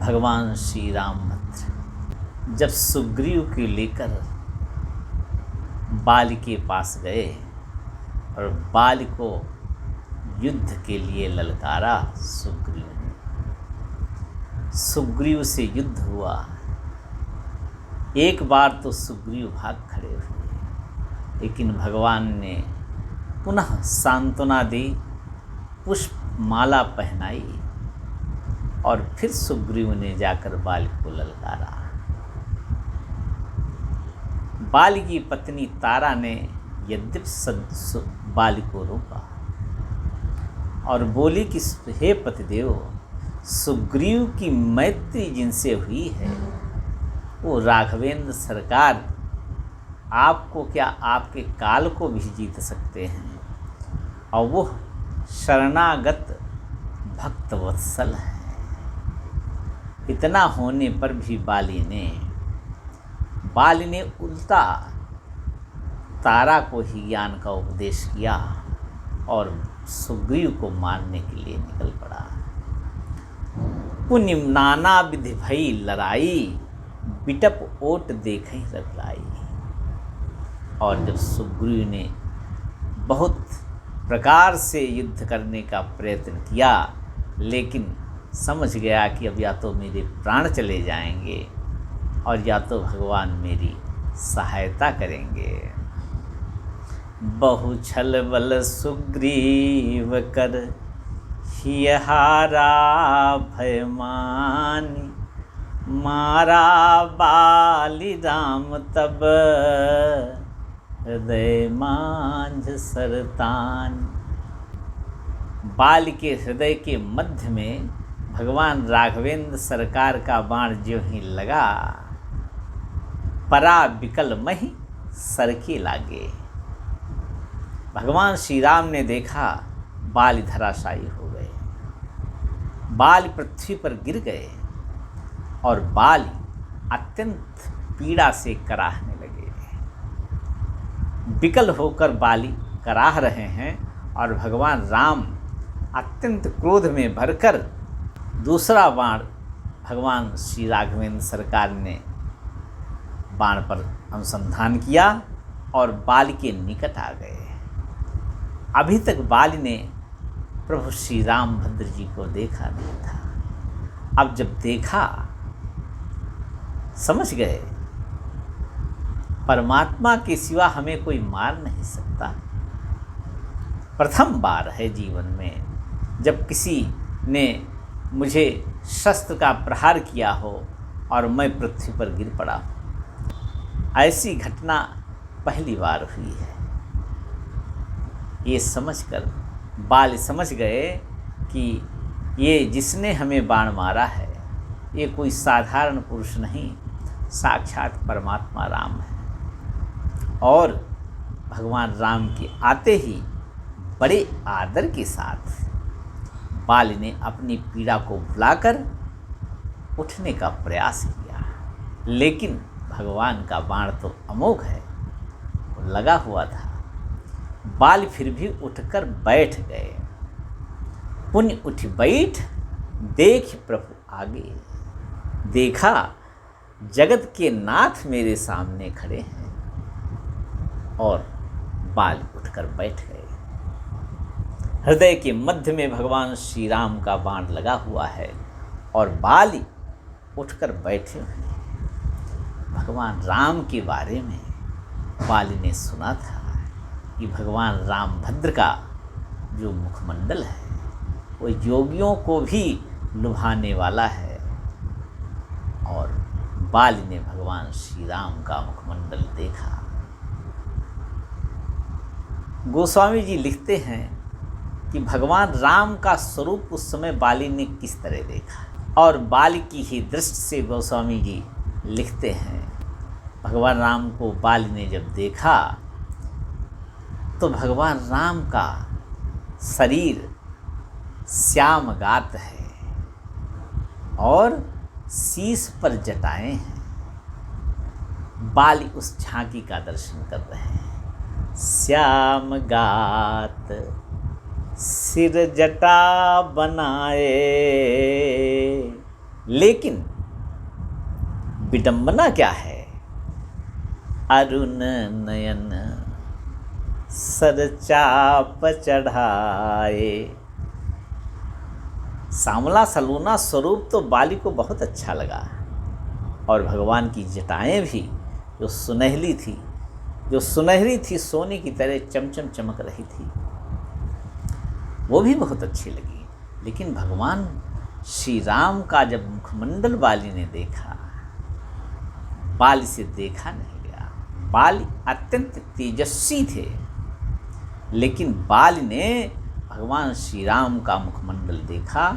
भगवान श्री रामभद्र जब सुग्रीव को लेकर बाली के पास गए और बाली को युद्ध के लिए ललकारा, सुग्रीव से युद्ध हुआ। एक बार तो सुग्रीव भाग खड़े हुए, लेकिन भगवान ने पुनः सांत्वना दी, पुष्प माला पहनाई और फिर सुग्रीव ने जाकर बाली को ललकारा। बाली की पत्नी तारा ने यद्यपि बाली को रोका और बोली कि हे पतिदेव, सुग्रीव की मैत्री जिनसे हुई है वो राघवेंद्र सरकार आपको क्या आपके काल को भी जीत सकते हैं, और वो शरणागत भक्त वत्सल है। इतना होने पर भी बाली ने उल्टा तारा को ही ज्ञान का उपदेश किया और सुग्रीव को मारने के लिए निकल पड़ा। पुण्य नाना विधि भई लड़ाई, बिटप ओट देखई रगलाई। और जब सुग्रीव ने बहुत प्रकार से युद्ध करने का प्रयत्न किया, लेकिन समझ गया कि अब या तो मेरे प्राण चले जाएंगे और या तो भगवान मेरी सहायता करेंगे। बहु छल बल सुग्रीव कर हियहारा भय मानी, मारा बाली राम तब हृदय मांझ सरतान। बाल के हृदय के मध्य में भगवान राघवेंद्र सरकार का बाण ज्यों ही लगा, परा बिकल मही सरके लागे। भगवान श्री राम ने देखा बाली धराशायी हो गए, बाली पृथ्वी पर गिर गए और बाली अत्यंत पीड़ा से कराहने लगे। विकल होकर बाली कराह रहे हैं और भगवान राम अत्यंत क्रोध में भरकर दूसरा बाण भगवान श्री राघवेंद्र सरकार ने बाण पर अनुसंधान किया और बाली के निकट आ गए। अभी तक बाली ने प्रभु श्री रामभद्र जी को देखा नहीं था। अब जब देखा समझ गए परमात्मा के सिवा हमें कोई मार नहीं सकता। प्रथम बार है जीवन में जब किसी ने मुझे शस्त्र का प्रहार किया हो और मैं पृथ्वी पर गिर पड़ा हूँ। ऐसी घटना पहली बार हुई है। ये समझकर बाली समझ गए कि ये जिसने हमें बाण मारा है ये कोई साधारण पुरुष नहीं, साक्षात परमात्मा राम है। और भगवान राम के आते ही बड़े आदर के साथ बाली ने अपनी पीड़ा को भुलाकर उठने का प्रयास किया, लेकिन भगवान का बाण तो अमोघ है, वो लगा हुआ था। बाली फिर भी उठकर बैठ गए। पुण्य उठ बैठ देख प्रभु आगे, देखा जगत के नाथ मेरे सामने खड़े हैं। और बाली उठकर बैठ गए। हृदय के मध्य में भगवान श्री राम का बाण लगा हुआ है और बाली उठकर बैठे हुए हैं। भगवान राम के बारे में बाली ने सुना था कि भगवान रामभद्र का जो मुखमंडल है वो योगियों को भी लुभाने वाला है। और बाली ने भगवान श्री राम का मुखमंडल देखा। गोस्वामी जी लिखते हैं कि भगवान राम का स्वरूप उस समय बाली ने किस तरह देखा, और बाली की ही दृष्टि से गोस्वामी जी लिखते हैं भगवान राम को बाली ने जब देखा तो भगवान राम का शरीर श्यामगात है और शीश पर जटाएं हैं। बाली उस झांकी का दर्शन कर रहे हैं। श्यामगात सिर जटा बनाए, लेकिन विडंबना क्या है? अरुण नयन सरचाप चढ़ाए। सांवला सलोना स्वरूप तो बाली को बहुत अच्छा लगा, और भगवान की जटाएं भी जो सुनहरी थी सोने की तरह चमचम चमक रही थी, वो भी बहुत अच्छी लगी। लेकिन भगवान श्री राम का जब मुखमंडल बाली ने देखा, बाली से देखा नहीं गया। बाली अत्यंत तेजस्वी थे, लेकिन बाली ने भगवान श्री राम का मुखमंडल देखा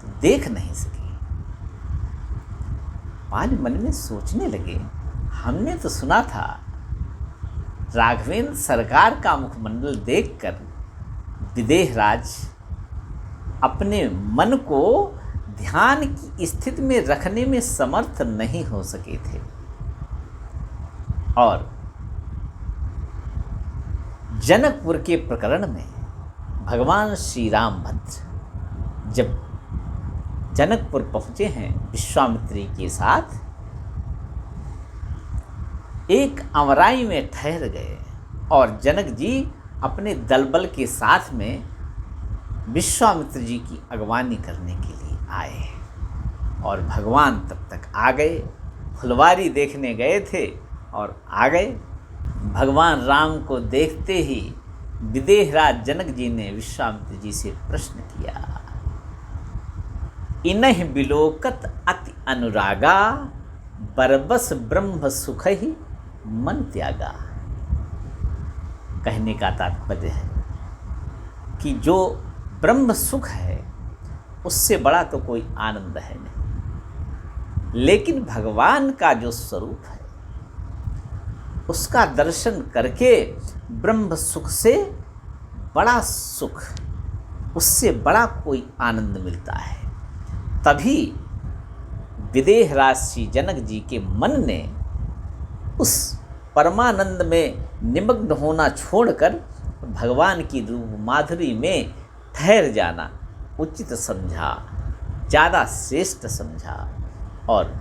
तो देख नहीं सके। बाली मन में सोचने लगे, हमने तो सुना था राघवेंद्र सरकार का मुखमंडल देखकर विदेहराज अपने मन को ध्यान की स्थिति में रखने में समर्थ नहीं हो सके थे, और जनकपुर के प्रकरण में भगवान श्री रामभद्र जब जनकपुर पहुँचे हैं विश्वामित्री के साथ, एक अमराई में ठहर गए और जनक जी अपने दलबल के साथ में विश्वामित्र जी की अगवानी करने के लिए आए। और भगवान तब तक आ गए, फुलवारी देखने गए थे और आ गए। भगवान राम को देखते ही विदेहराज जनक जी ने विश्वामित्र जी से प्रश्न किया, इनहि बिलोकत अति अनुरागा, बरबस ब्रह्म सुख ही मन त्यागा। कहने का तात्पर्य है कि जो ब्रह्म सुख है उससे बड़ा तो कोई आनंद है नहीं, लेकिन भगवान का जो स्वरूप है उसका दर्शन करके ब्रह्म सुख से बड़ा सुख, उससे बड़ा कोई आनंद मिलता है। तभी विदेहराज श्री जनक जी के मन ने उस परमानंद में निमग्न होना छोड़कर भगवान की रूप माधुरी में ठहर जाना उचित समझा, ज़्यादा श्रेष्ठ समझा। और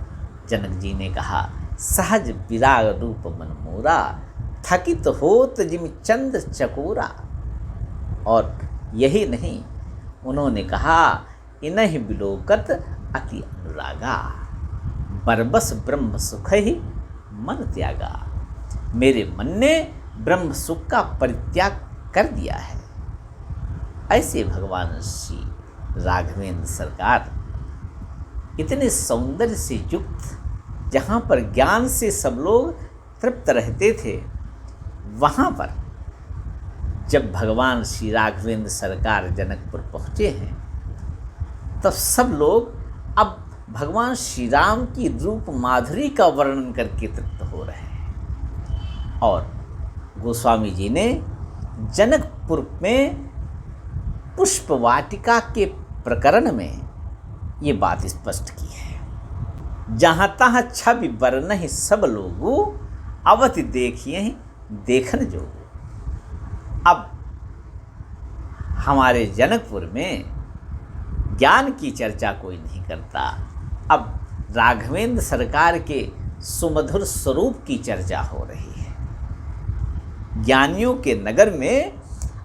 जनक जी ने कहा, सहज विराग रूप मन मोरा, थकित होत जिम चंद चकोरा। और यही नहीं, उन्होंने कहा, इनहि बिलोकत अति अनुरागा, बरबस ब्रह्म सुख ही मन त्यागा। मेरे मन ने ब्रह्म सुख का परित्याग कर दिया है। ऐसे भगवान श्री राघवेंद्र सरकार इतने सौंदर्य से युक्त, जहाँ पर ज्ञान से सब लोग तृप्त रहते थे, वहाँ पर जब भगवान श्री राघवेंद्र सरकार जनकपुर पहुँचे हैं, तब सब लोग अब भगवान श्री राम की रूप माधुरी का वर्णन करके तृप्त हो रहे हैं। और गोस्वामी जी ने जनकपुर में पुष्प वाटिका के प्रकरण में ये बात स्पष्ट की है, जहाँ तहाँ छवि बरनहि सब लोगु, अवति देखिए देखन जोगु। अब हमारे जनकपुर में ज्ञान की चर्चा कोई नहीं करता, अब राघवेंद्र सरकार के सुमधुर स्वरूप की चर्चा हो रही है। ज्ञानियों के नगर में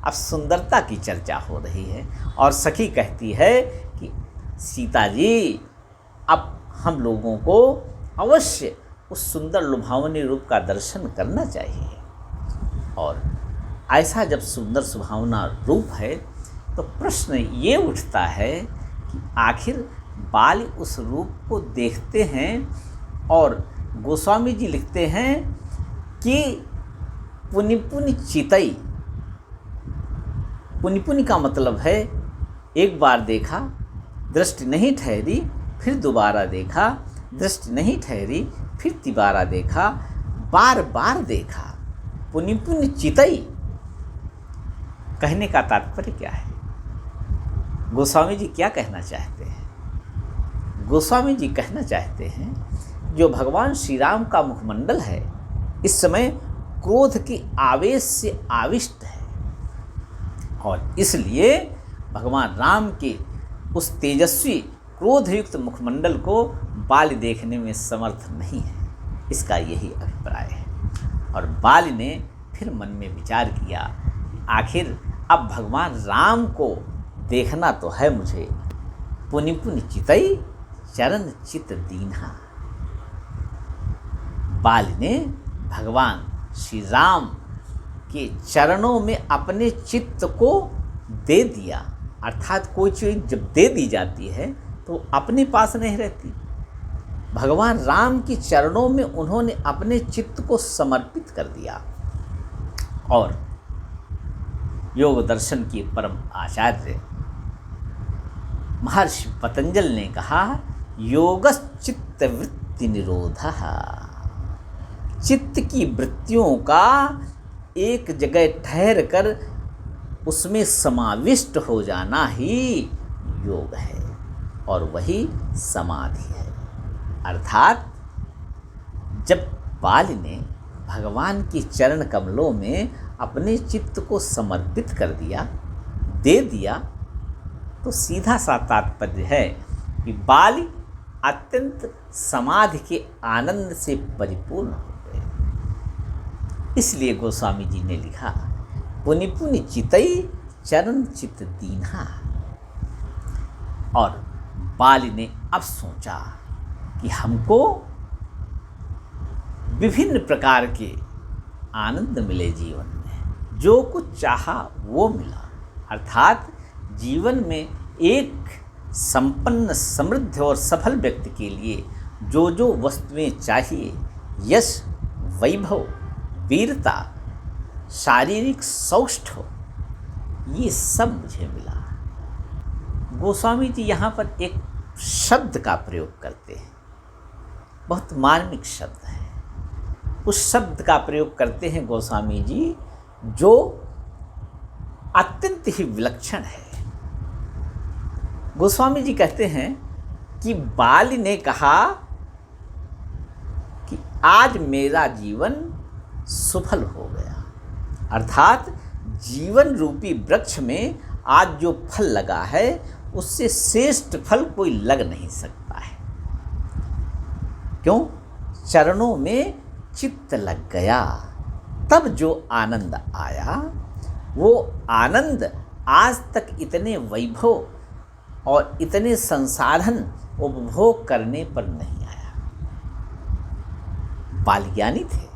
अब सुंदरता की चर्चा हो रही है। और सखी कहती है कि सीता जी, अब हम लोगों को अवश्य उस सुंदर लुभावनी रूप का दर्शन करना चाहिए। और ऐसा जब सुंदर सुभावना रूप है तो प्रश्न ये उठता है कि आखिर बाली उस रूप को देखते हैं, और गोस्वामी जी लिखते हैं कि पुनि पुनि चितई। पुनि पुनि का मतलब है एक बार देखा, दृष्टि नहीं ठहरी, फिर दोबारा देखा, दृष्टि नहीं ठहरी, फिर तिबारा देखा, बार बार देखा। पुनि पुनि चितई कहने का तात्पर्य क्या है? गोस्वामी जी क्या कहना चाहते हैं? गोस्वामी जी कहना चाहते हैं, जो भगवान श्री राम का मुखमंडल है इस समय क्रोध के आवेश से आविष्ट है, और इसलिए भगवान राम के उस तेजस्वी क्रोधयुक्त मुखमंडल को बाली देखने में समर्थ नहीं है, इसका यही अभिप्राय है। और बाली ने फिर मन में विचार किया, आखिर अब भगवान राम को देखना तो है मुझे। पुनि पुनि चितई चरण चित दीन्हा। बाली ने भगवान श्री राम के चरणों में अपने चित्त को दे दिया, अर्थात कोई चीज़ जब दे दी जाती है तो अपने पास नहीं रहती। भगवान राम के चरणों में उन्होंने अपने चित्त को समर्पित कर दिया। और योग दर्शन के परम आचार्य महर्षि पतंजल ने कहा, योगश्चित्त वृत्ति निरोधः। चित्त की वृत्तियों का एक जगह ठहर कर उसमें समाविष्ट हो जाना ही योग है और वही समाधि है। अर्थात जब बाली ने भगवान के चरण कमलों में अपने चित्त को समर्पित कर दिया, दे दिया, तो सीधा सा तात्पर्य है कि बाली अत्यंत समाधि के आनंद से परिपूर्ण हो गए। इसलिए गोस्वामी जी ने लिखा, पुनि पुनि चितई चरण चित दीन्हा। और बाली ने अब सोचा कि हमको विभिन्न प्रकार के आनंद मिले जीवन में, जो कुछ चाहा वो मिला। अर्थात जीवन में एक संपन्न, समृद्ध और सफल व्यक्ति के लिए जो जो वस्तुएं चाहिए, यश, वैभव, वीरता, शारीरिक सौष्ठव, ये सब मुझे मिला। गोस्वामी जी यहाँ पर एक शब्द का प्रयोग करते हैं, बहुत मार्मिक शब्द है। उस शब्द का प्रयोग करते हैं गोस्वामी जी जो अत्यंत ही विलक्षण है। गोस्वामी जी कहते हैं कि बाली ने कहा कि आज मेरा जीवन सफल हो गया। अर्थात जीवन रूपी वृक्ष में आज जो फल लगा है उससे श्रेष्ठ फल कोई लग नहीं सकता है। क्यों? चरणों में चित्त लग गया, तब जो आनंद आया वो आनंद आज तक इतने वैभव और इतने संसाधन उपभोग करने पर नहीं आया। बाली ज्ञानी थे,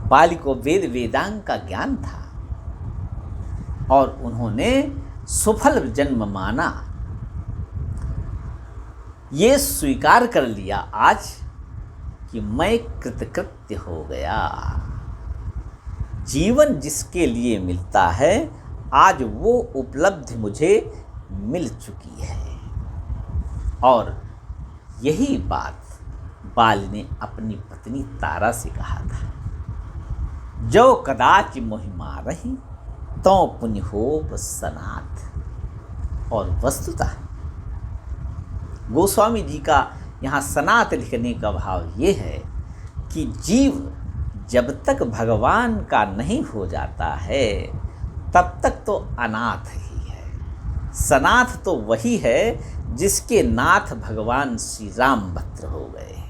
बाली को वेद वेदांग का ज्ञान था और उन्होंने सफल जन्म माना, ये स्वीकार कर लिया आज कि मैं कृतकृत्य हो गया। जीवन जिसके लिए मिलता है आज वो उपलब्धि मुझे मिल चुकी है। और यही बात बाली ने अपनी पत्नी तारा से कहा था, जो कदाच मोहि मारहि तो पुनि होब सनाथ। और वस्तुतः गोस्वामी जी का यहाँ सनात लिखने का भाव ये है कि जीव जब तक भगवान का नहीं हो जाता है तब तक तो अनाथ ही है। सनाथ तो वही है जिसके नाथ भगवान श्री राम भद्र हो गए।